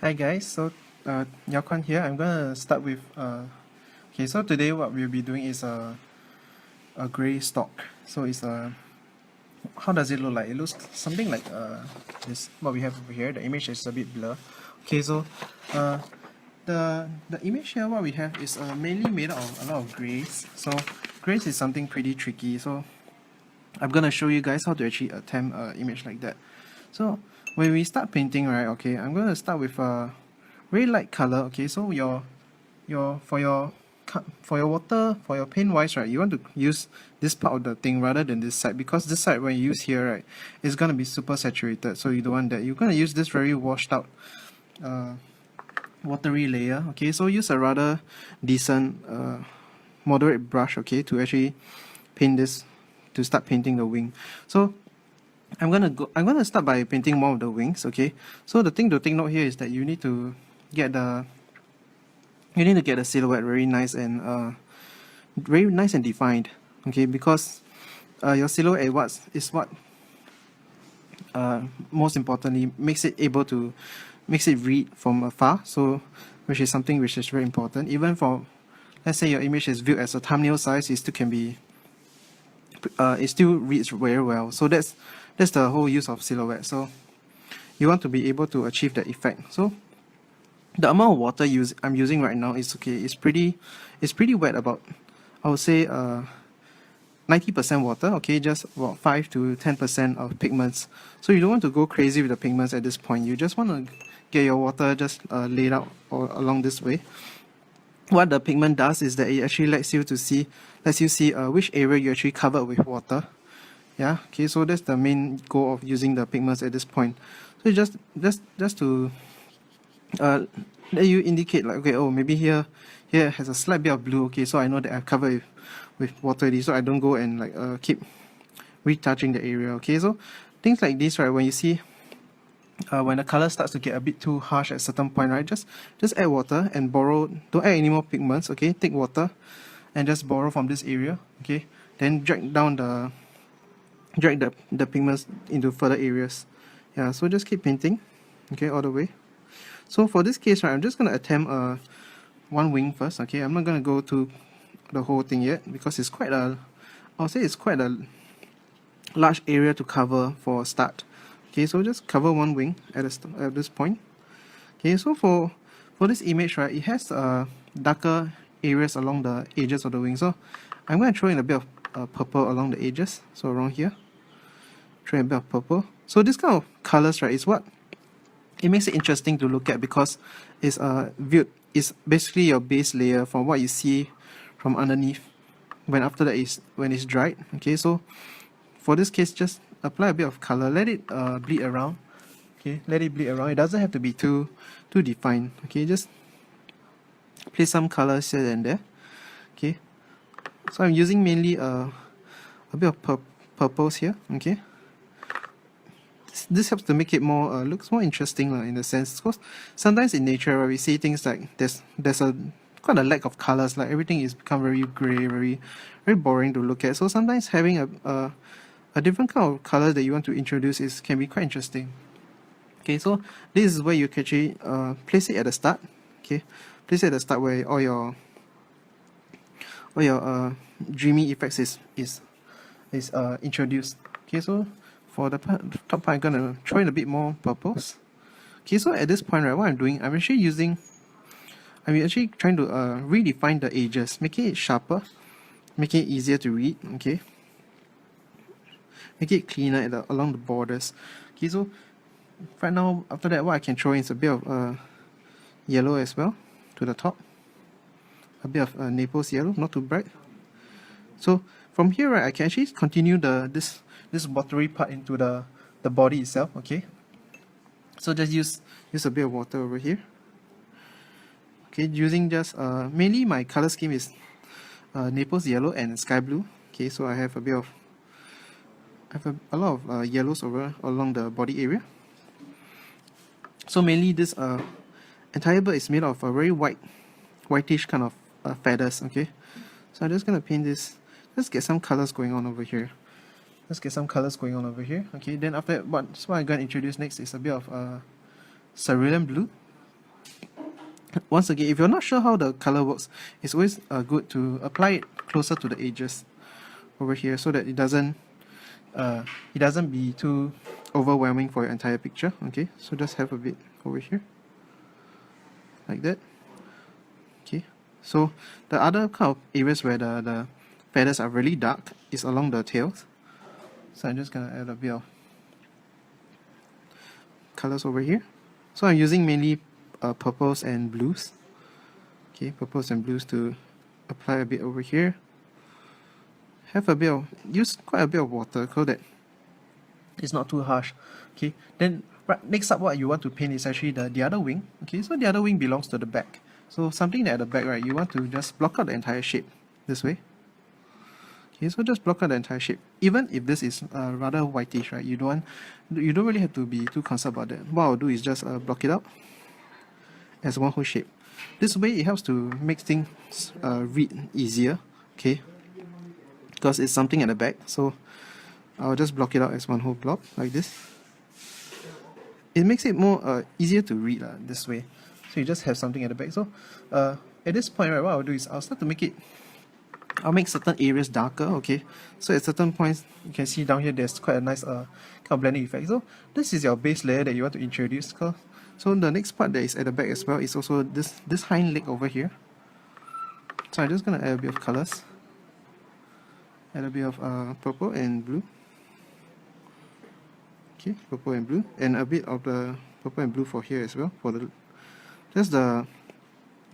Hi guys, so Khuan here. I'm gonna start with okay. So today what we'll be doing is a gray stork. So it's how does it look like? It looks something like this. What we have over here. The image is a bit blur. Okay, so uh, the image here what we have is mainly made out of a lot of grays. So grays is something pretty tricky. So I'm gonna show you guys how to actually attempt an image like that. So when we start painting, right? Okay, I'm gonna start with a very light color. Okay, so for your water, for your paint wise, right, you want to use this part of the thing rather than this side, because this side when you use here, right, it's gonna be super saturated, so you don't want that. You're gonna use this very washed out watery layer. Okay, so use a rather decent moderate brush, okay, to actually paint this, to start painting the wing. So I'm gonna start by painting more of the wings. Okay, so the thing to take note here is that you need to get the silhouette very nice and defined. Okay, because your silhouette is what most importantly makes it read from afar. So which is something which is very important. Even for, let's say your image is viewed as a thumbnail size, it still can be it still reads very well. So that's the whole use of silhouette. So you want to be able to achieve that effect. So the amount of water I'm using right now is okay. It's pretty wet. About, I would say 90% water. Okay, just about 5 to 10% of pigments. So you don't want to go crazy with the pigments at this point. You just want to get your water just laid out along this way. What the pigment does is that it actually lets you see which area you actually covered with water. Yeah, okay, so that's the main goal of using the pigments at this point. So just to let you indicate, like, okay, oh, maybe here has a slight bit of blue. Okay, so I know that I've covered with water already, so I don't go and like keep retouching the area. Okay, so things like this, right, when you see when the color starts to get a bit too harsh at a certain point, right, just add water and borrow. Don't add any more pigments. Okay, take water and just borrow from this area. Okay, then drag the pigments into further areas. Yeah, so just keep painting, okay, all the way. So for this case, right, I'm just gonna attempt one wing first. Okay, I'm not gonna go to the whole thing yet because it's quite I'll say it's quite a large area to cover for a start. Okay, so just cover one wing at this point. Okay, so for this image, right, it has darker areas along the edges of the wing. So I'm going to throw in a bit of purple along the edges. So around here, throw in a bit of purple. So this kind of colors, right, is what it makes it interesting to look at, because it's it's basically your base layer from what you see from underneath when it's dried. Okay, so for this case, just apply a bit of color, let it bleed around. Okay, let it bleed around. It doesn't have to be too defined. Okay, just place some colors here and there. Okay, so I'm using mainly a bit of purples here. Okay, this helps to make it more looks more interesting in a sense, because sometimes in nature, where we see things like there's quite a lack of colors, like everything is become very gray, very boring to look at. So sometimes having a different kind of color that you want to introduce can be quite interesting. Okay, so this is where you can actually place it at the start. Okay, place it at the start where all your dreamy effects is introduced. Okay, so for the top part, I'm gonna throw in a bit more purples. Okay, so at this point, right, what I'm doing, I'm actually trying to redefine the edges, making it sharper, making it easier to read. Okay, make it cleaner along the borders. Okay, so right now, after that, what I can throw in is a bit of yellow as well to the top, a bit of Naples yellow, not too bright. So from here, right, I can actually continue this watery part into the body itself. Okay, so just use a bit of water over here. Okay, using just mainly my color scheme is Naples yellow and sky blue. Okay, so I have a lot of yellows along the body area. So mainly this entire bird is made of a very whitish kind of feathers. Okay, so I'm just gonna paint this. Let's get some colors going on over here. Okay, then after that, what I'm gonna introduce next is a bit of cerulean blue. Once again, if you're not sure how the color works, it's always good to apply it closer to the edges over here so that it doesn't be too overwhelming for your entire picture. Okay, so just have a bit over here like that. Okay, so the other kind of areas where the feathers are really dark is along the tails. So I'm just gonna add a bit of colors over here. So I'm using mainly purples and blues. Okay, purples and blues to apply a bit over here. Have a bit of, use quite a bit of water so that it's not too harsh. Okay, then next up what you want to paint is actually the other wing. Okay, so the other wing belongs to the back. So something that at the back, right, you want to just block out the entire shape this way. Okay, so just block out the entire shape. Even if this is rather whitish, right, you don't really have to be too concerned about that. What I'll do is just block it out as one whole shape. This way it helps to make things read easier. Okay, because it's something at the back, so I'll just block it out as one whole block like this. It makes it more easier to read this way. So you just have something at the back. So at this point, right, what I'll do is I'll start to make it. I'll make certain areas darker. Okay, so at certain points you can see down here there's quite a nice kind of blending effect. So this is your base layer that you want to introduce. So the next part that is at the back as well is also this hind leg over here. So I'm just gonna add a bit of colors. Add a bit of purple and blue. Okay, purple and blue, and a bit of the purple and blue for here as well. For the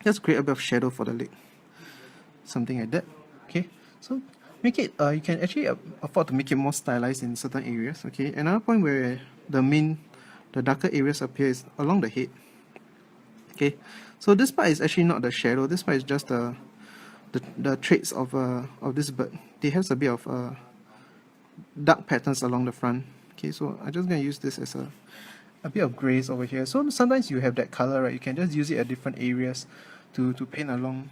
just create a bit of shadow for the leg, something like that. Okay, so make it. You can actually afford to make it more stylized in certain areas. Okay, another point where the darker areas appear is along the head. Okay, so this part is actually not the shadow. This part is just the traits of this bird. They have a bit of dark patterns along the front. Okay, so I'm just gonna use this as a bit of grays over here. So sometimes you have that color, right? You can just use it at different areas to paint along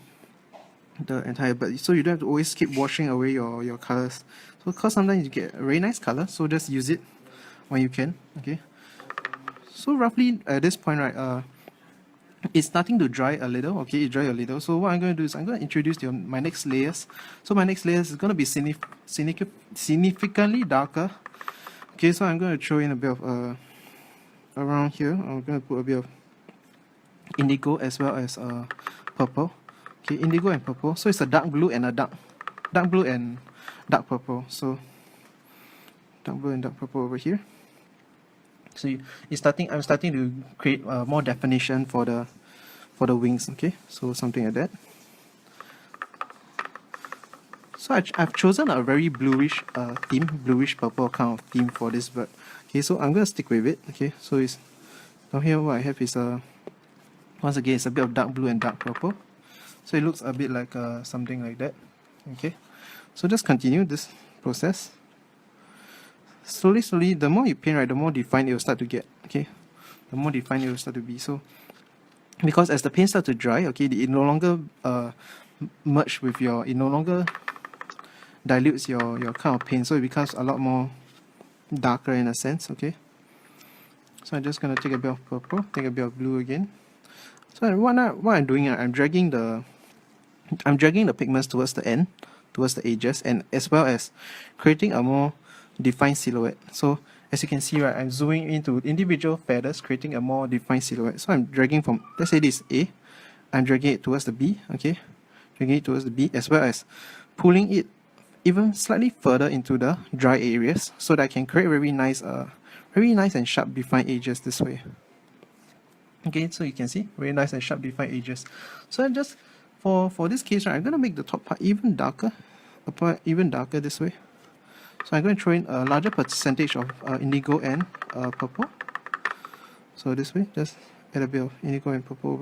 the entire bird. So you don't have to always keep washing away your colors. So because sometimes you get a very nice color, so just use it when you can. Okay. So roughly at this point, right, it's starting to dry a little. Okay, it dry a little. So what I'm going to do is I'm going to introduce my next layers. So my next layers is going to be significantly darker. Okay, so I'm going to throw in a bit of around here. I'm going to put a bit of indigo as well as purple. Okay, indigo and purple. So it's a dark blue and a dark blue and dark purple. So dark blue and dark purple over here. So I'm starting to create more definition for the wings. Okay, so something like that. So I've chosen a very bluish theme, bluish purple kind of theme for this bird. Okay, so I'm gonna stick with it. Okay, so it's down here. What I have is once again it's a bit of dark blue and dark purple. So it looks a bit like something like that. Okay, so just continue this process. Slowly, the more you paint, right, the more defined it will start to get. Okay, the more defined it will start to be. So because as the paint starts to dry, okay, it no longer merge with it no longer dilutes your kind of paint, so it becomes a lot more darker in a sense. Okay, so I'm just gonna take a bit of purple, take a bit of blue again. So what I'm doing, I'm dragging the pigments towards the end, towards the edges, and as well as creating a more defined silhouette. So as you can see, right, I'm zooming into individual feathers, creating a more defined silhouette. So I'm dragging from, let's say this A, I'm dragging it towards the B. Okay, dragging it towards the B, as well as pulling it even slightly further into the dry areas, so that I can create very nice and sharp defined edges this way. Okay, so you can see very nice and sharp defined edges. So I'm just for this case, right, I'm gonna make the top part even darker, this way. So I'm going to throw in a larger percentage of indigo and purple. So this way, just add a bit of indigo and purple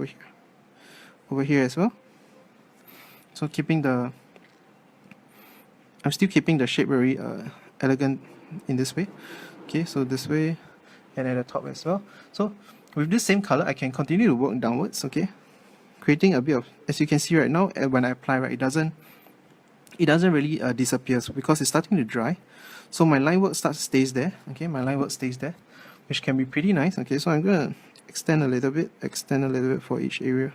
over here as well. So I'm still keeping the shape very elegant in this way. Okay, so this way, and at the top as well. So with this same color, I can continue to work downwards. Okay, creating a bit of, as you can see right now, when I apply, right, it doesn't really disappear because it's starting to dry. So my line work stays there. Okay, my line work stays there, which can be pretty nice. Okay, so I'm gonna extend a little bit for each area.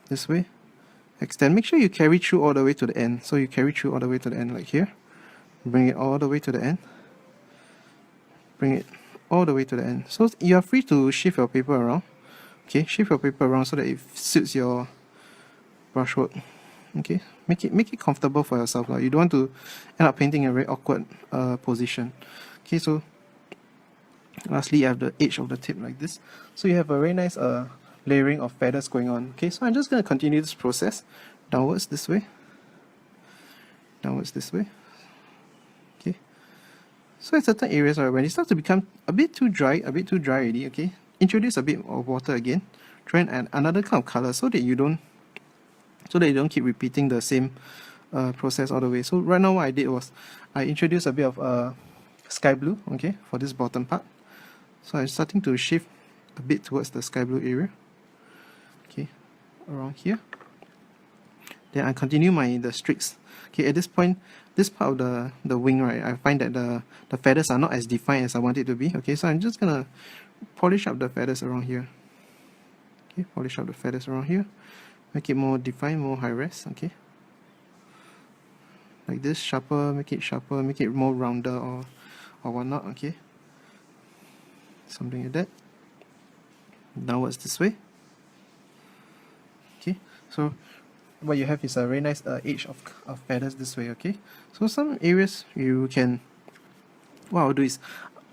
this way, extend. Make sure you carry through all the way to the end. So you carry through all the way to the end, like here. Bring it all the way to the end. Bring it all the way to the end. So you are free to shift your paper around. Okay, shift your paper around so that it suits your brushwork. Okay, make it comfortable for yourself. You don't want to end up painting a very awkward position. Okay, so lastly, you have the edge of the tip like this. So you have a very nice layering of feathers going on. Okay, so I'm just going to continue this process downwards this way. Downwards this way. Okay. So at certain areas, when it starts to become a bit too dry already, okay, introduce a bit of water again. Try and add another kind of color so that you don't keep repeating the same process all the way. So right now what I did was I introduced a bit of sky blue, okay, for this bottom part. So I'm starting to shift a bit towards the sky blue area, okay, around here. Then I continue the streaks. Okay, at this point, this part of the wing, right, I find that the feathers are not as defined as I want it to be. Okay, so I'm just gonna polish up the feathers around here. Okay, polish up the feathers around here. Make it more defined, more high res, okay? Like this, sharper, make it more rounder or whatnot, okay? Something like that. Downwards this way. Okay, so what you have is a very nice edge of feathers this way, okay? So some areas you can, what I'll do is,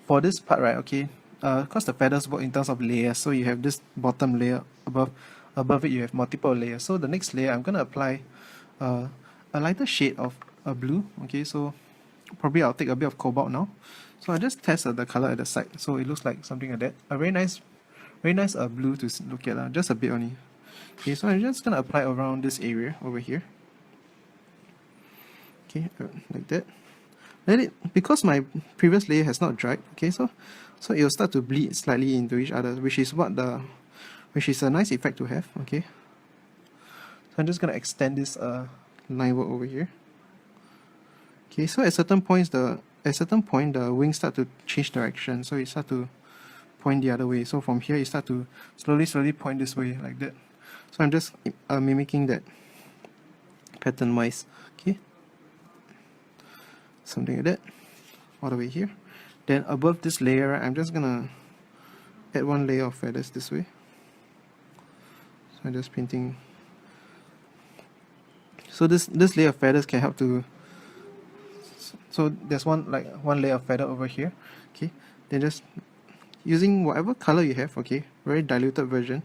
for this part, right, okay, because the feathers work in terms of layers, so you have this bottom layer above it you have multiple layers. So the next layer I'm going to apply a lighter shade of blue, okay, so probably I'll take a bit of cobalt now. So I just test the color at the side, so it looks like something like that. A very nice blue to look at, just a bit only. Okay, so I'm just going to apply around this area over here. Okay, like that. Let it, because my previous layer has not dried, okay, so it will start to bleed slightly into each other, which is a nice effect to have, okay. So I'm just going to extend this line work over here. Okay, so at certain point the wings start to change direction, so it start to point the other way. So from here it start to slowly point this way like that. So I'm just mimicking that pattern wise, okay. Something like that, all the way here. Then above this layer, I'm just gonna add one layer of feathers this way. So I'm just painting. So this layer of feathers can help to. So there's one layer of feather over here. Okay. Then just using whatever color you have. Okay. Very diluted version.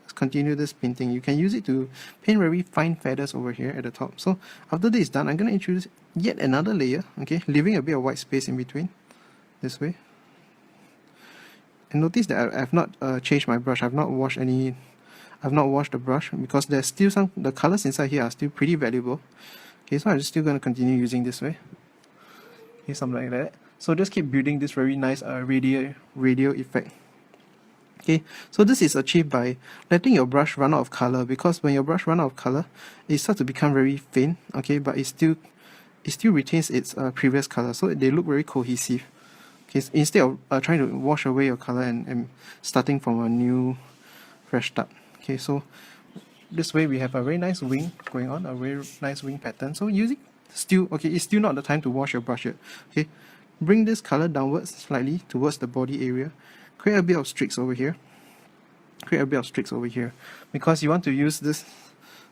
Just continue this painting. You can use it to paint very fine feathers over here at the top. So after this is done, I'm gonna introduce yet another layer. Okay, leaving a bit of white space in between. This way. And notice that I have not changed my brush. I've not washed the brush because there's still the colors inside here are still pretty valuable. Okay, so I'm just still going to continue using this way. Okay, something like that. So just keep building this very nice radial effect. Okay, so this is achieved by letting your brush run out of color, because when your brush run out of color, it starts to become very faint. Okay, but it still retains its previous color, so they look very cohesive. Okay, so instead of trying to wash away your color and starting from a new fresh start. Okay, so this way we have a very nice wing going on, a very nice wing pattern. So using still, okay, it's still not the time to wash your brush yet. Okay, bring this color downwards slightly towards the body area. Create a bit of streaks over here. Because you want to use this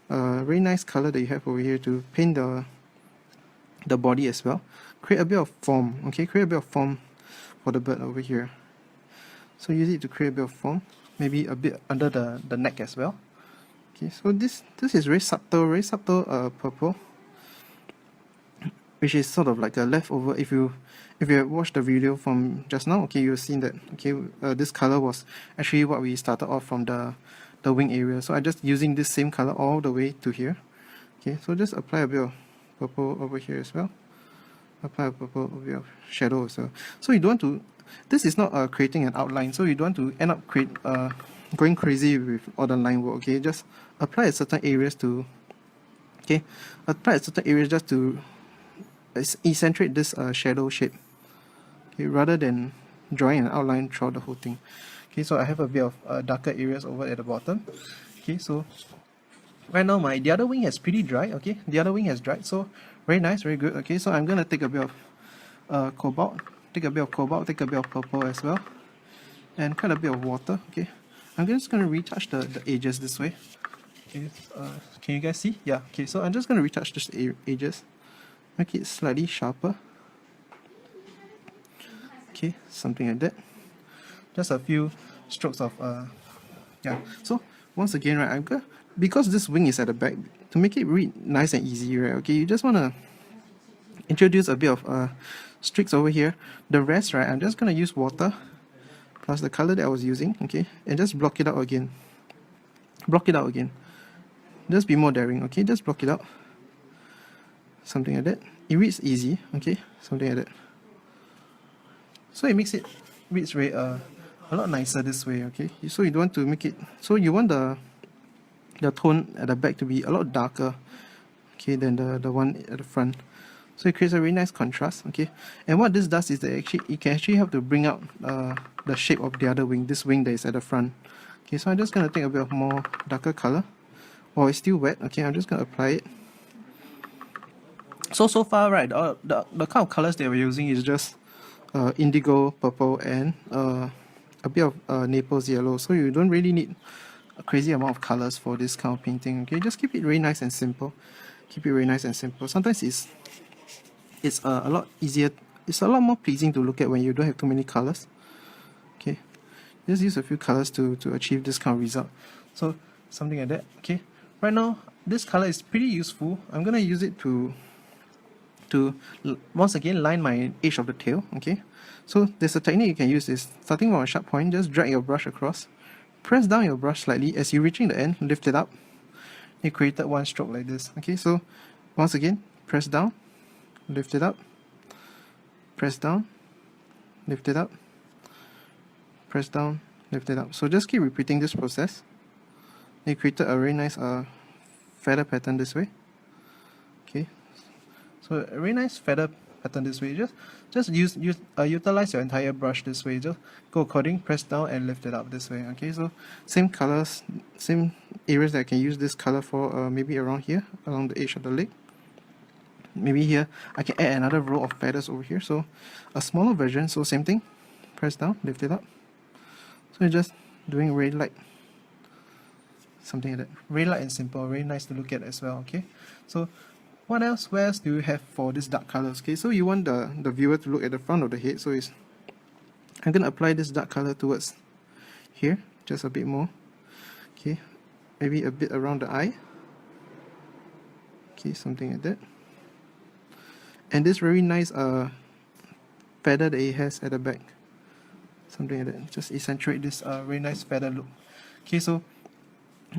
very nice color that you have over here to paint the body as well. Create a bit of form. Okay, create a bit of form for the bird over here. So use it to create a bit of form, maybe a bit under the neck as well. Okay, so this is very subtle purple, which is sort of like a leftover. If you have watched the video from just now, okay, you've seen that, okay, this color was actually what we started off from the wing area. So I'm just using this same color all the way to here. Okay, so just apply a bit of purple over here as well. Apply a purple bit of shadow as well. So you don't want to, this is not creating an outline, so you don't want to end up going crazy with all the line work. Okay, just apply at certain areas to, okay, apply at certain areas just to accentuate this shadow shape. Okay, rather than drawing an outline throughout the whole thing. Okay, so I have a bit of darker areas over at the bottom. Okay, so Right now the other wing has pretty dry, okay? The other wing has dried, so very nice, very good, okay? So I'm gonna take a bit of cobalt, take a bit of cobalt, take a bit of purple as well, and quite a bit of water, okay? I'm just gonna retouch the edges this way. Okay, can you guys see? Yeah, okay, so I'm just gonna retouch this edges, make it slightly sharper. Okay, something like that. Just a few strokes of yeah. So once again, right, because this wing is at the back, to make it read nice and easy, right? Okay, you just wanna introduce a bit of streaks over here. The rest, right, I'm just gonna use water plus the color that I was using, okay, and just block it out again. Block it out again. Just be more daring, okay? Just block it out. Something like that. It reads easy, okay? Something like that. So it makes it reads very a lot nicer this way, okay? So you don't want to make it, so you want the tone at the back to be a lot darker, okay, than the one at the front. So it creates a really nice contrast, okay? And what this does is that it can actually help to bring out the shape of the other wing, this wing that is at the front. Okay, so I'm just gonna take a bit of more darker color. While it's still wet, okay, I'm just gonna apply it. So far, right, the kind of colors that we're using is just indigo, purple, and a bit of Naples yellow. So you don't really need a crazy amount of colors for this kind of painting. Okay, just keep it very nice and simple. Keep it very nice and simple. Sometimes it's a lot easier. It's a lot more pleasing to look at when you don't have too many colors. Okay, just use a few colors to achieve this kind of result. So something like that. Okay, right now this color is pretty useful. I'm gonna use it to once again line my edge of the tail. Okay, so there's a technique you can use. Is starting from a sharp point, just drag your brush across, press down your brush slightly. As you're reaching the end, lift it up. You created one stroke like this. Okay, so once again, press down, lift it up, press down, lift it up, press down, lift it up. So just keep repeating this process. You created a very nice feather pattern this way. Okay, so a very nice feather pattern this way. Just utilize your entire brush this way. Just go according, press down and lift it up this way. Okay, so same colors, same areas that I can use this color for. Maybe around here, along the edge of the leg. Maybe here I can add another row of feathers over here. So a smaller version. So same thing. Press down, lift it up. So you're just doing very light. Something like that. Very light and simple. Very nice to look at as well. Okay, so what else? Where else do you have for this dark colors? Okay, so you want the viewer to look at the front of the head. So I'm gonna apply this dark color towards here, just a bit more. Okay, maybe a bit around the eye. Okay, something like that. And this very nice feather that it has at the back. Something like that. Just accentuate this very nice feather look. Okay, so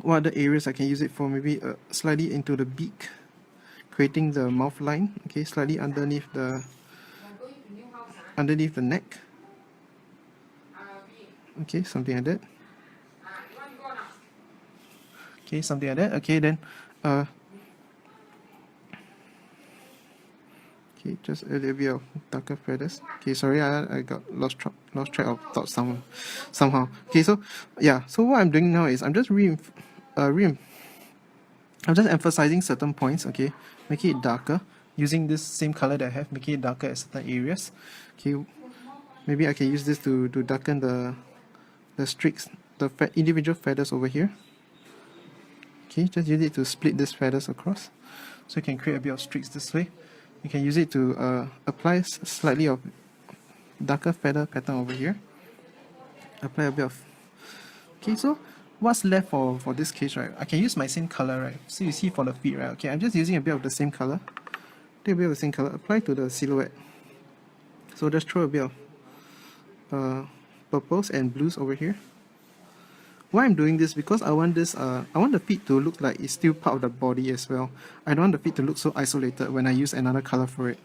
what other areas I can use it for? Maybe slightly into the beak, creating the mouth line. Okay, slightly underneath the neck. Okay, something like that. Okay, something like that. Okay, then okay, just a little bit of darker feathers. Okay, sorry, I got lost track of thoughts somehow. Okay, so yeah, so what I'm doing now is I'm just I'm just emphasizing certain points. Okay, making it darker using this same color that I have, making it darker at certain areas. Okay, maybe I can use this to darken the streaks, the individual feathers over here. Okay, just use it to split these feathers across, so you can create a bit of streaks this way. You can use it to apply slightly of darker feather pattern over here. Apply a bit of. Okay, so what's left for this case, right? I can use my same color, right? So you see for the feet, right? Okay, I'm just using a bit of the same color. Take a bit of the same color, apply to the silhouette. So just throw a bit of purples and blues over here. Why I'm doing this, because I want this I want the feet to look like it's still part of the body as well. I don't want the feet to look so isolated when I use another color for it.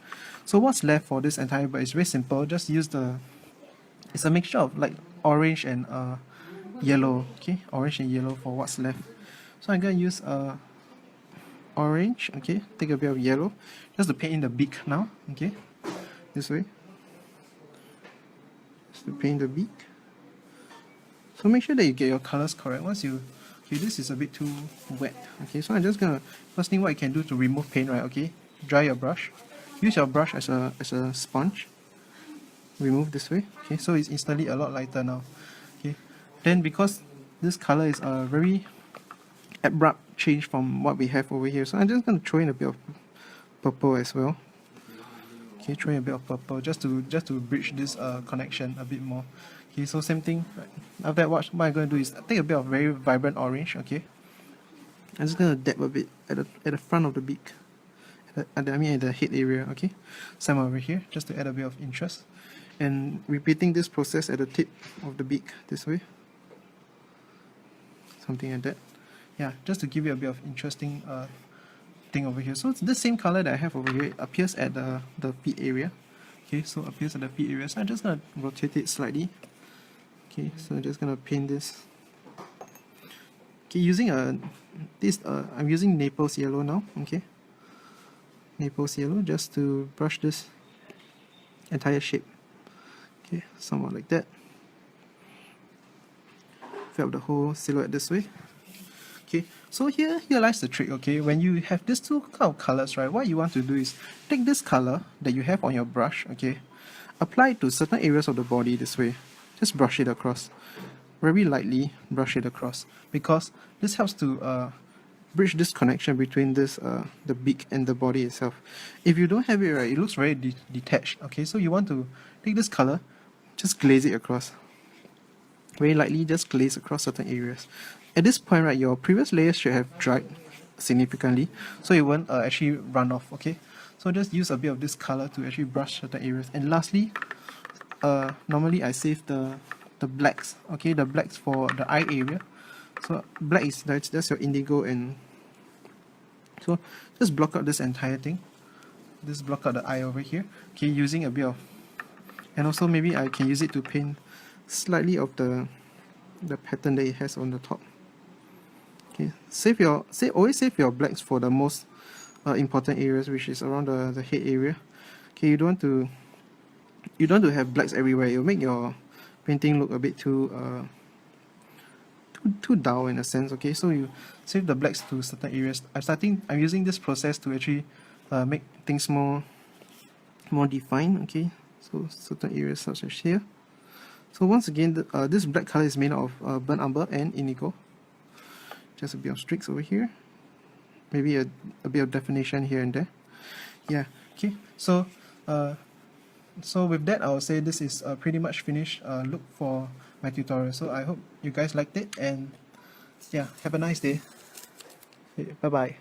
So what's left for this entire bird is very simple. Just use it's a mixture of like orange and yellow. Okay, orange and yellow for what's left. So I'm gonna use orange. Okay, take a bit of yellow just to paint in the beak now. Okay, this way, just to paint the beak. So make sure that you get your colors correct. Once you okay, this is a bit too wet. Okay, so I'm just gonna, first thing what you can do to remove paint, right? Okay, dry your brush. Use your brush as a sponge. Remove this way. Okay, so it's instantly a lot lighter now. Okay, then because this color is a very abrupt change from what we have over here, so I'm just gonna throw in a bit of purple as well. Okay, throw in a bit of purple just to bridge this connection a bit more. Okay, so same thing. Right. After that, what I'm going to do is take a bit of very vibrant orange. Okay, I'm just going to dab a bit at the front of the beak, at the head area. Okay, some over here just to add a bit of interest, and repeating this process at the tip of the beak this way, something like that. Yeah, just to give you a bit of interesting thing over here. So it's the same color that I have over here. It appears at the feet area. Okay, so appears at the feet area. So I'm just gonna rotate it slightly. Okay, so I'm just gonna paint this. Okay, using I'm using Naples yellow now. Okay, Naples yellow just to brush this entire shape. Okay, somewhat like that. Fill up the whole silhouette this way. Okay, so here lies the trick. Okay, when you have these two kind of colors, right, what you want to do is take this color that you have on your brush, okay, apply it to certain areas of the body this way. Just brush it across, very lightly brush it across, because this helps to bridge this connection between this the beak and the body itself. If you don't have it, right, it looks very detached. Okay, so you want to take this color, just glaze it across, very lightly, just glaze across certain areas. At this point, right, your previous layers should have dried significantly, so it won't actually run off. Okay, so just use a bit of this color to actually brush certain areas. And lastly, normally I save the blacks. Okay, the blacks for the eye area. So black is that's your indigo, and so just block out this entire thing. Just block out the eye over here. Okay, using a bit of, and also maybe I can use it to paint slightly of the pattern that it has on the top. Okay, always save your blacks for the most important areas, which is around the head area. Okay, you don't want to have blacks everywhere. It'll make your painting look a bit too dull in a sense. Okay, so you save the blacks to certain areas. I'm using this process to actually make things more defined. Okay, so certain areas such as here. So once again, this black color is made of burnt umber and indigo. Just a bit of streaks over here, maybe a bit of definition here and there. Yeah. Okay. So with that, I will say this is pretty much finished look for my tutorial. So I hope you guys liked it, and yeah, have a nice day. Bye bye.